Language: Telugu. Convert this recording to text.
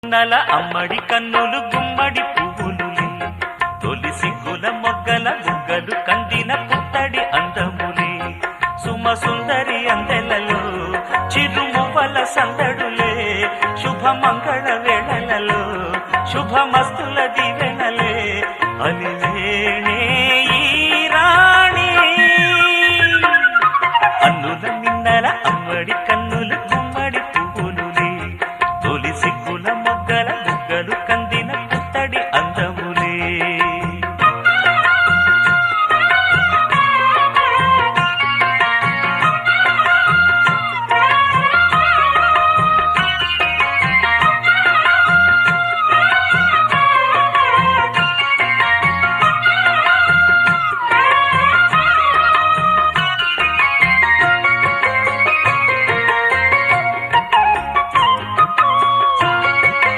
నల అమ్మడి కన్నులు గుమ్మడి పువ్వులులే తొలి సిగ్గుల మొగ్గల బుగ్గలు కందిన పుత్తడి అందములే సుమ సుందరి అందెలలో చిరుమువ్వల సందడులే శుభ మంగళ వేళలలో శుభమస్తుల దివెనలే అలివేణే ఈ రాణి అన్నుల నిన్నల అమ్మడి కన్నులు గుమ్మడి పువ్వులులే తొలి సిగ్గుల మొగ్గల